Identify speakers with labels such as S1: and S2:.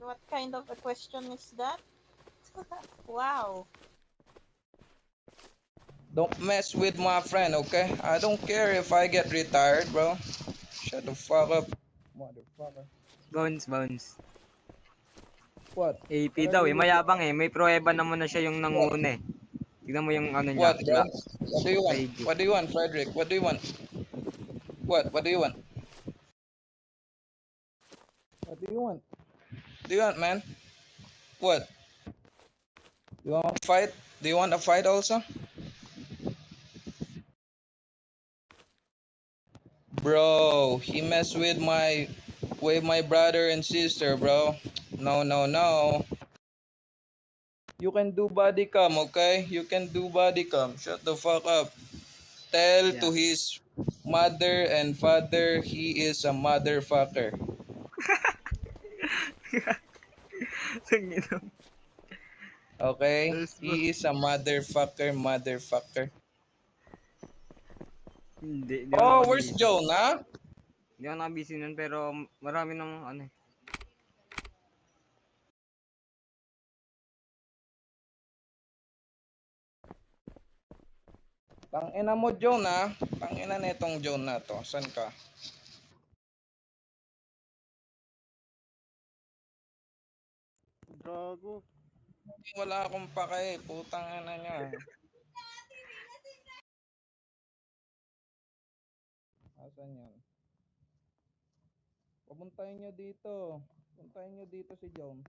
S1: What kind of a question is that? Wow.
S2: Don't mess with my friend, okay? I don't care if I get retired, bro. Shut the fuck up, motherfucker.
S3: Bones.
S2: What?
S3: AP
S2: What are
S3: daw
S2: you
S3: eh,
S2: looking?
S3: mayabang eh. May pruweba naman na siya yung
S2: What?
S3: nanguna eh. Tignan mo yung ano niya,
S2: What, bro? What do you
S3: sa
S2: want?
S3: IG.
S2: What do you want, Frederick? What do you want? What? What do you want? What do you want? Do you want, man? What? You want to fight? Do you want a fight also? Bro, he messed with my brother and sister, bro. No, no, no. You can do body cam, okay? You can do body cam. Shut the fuck up. Tell to
S3: Yeah.
S2: his mother and father he is a motherfucker. Okay? He is a motherfucker.
S3: Hindi ako
S2: Oh, where's
S3: nakabisi.
S2: Jonah?
S3: Hindi ako nakabisi nun pero marami ng ano eh.
S2: Tangina mo, Jonah. Tangina nitong Jonah to. San ka?
S4: Gago.
S2: Wala akong pake. Putang ina niya. Asan yan? Pumuntahin nyo dito. Puntahin nyo dito si John.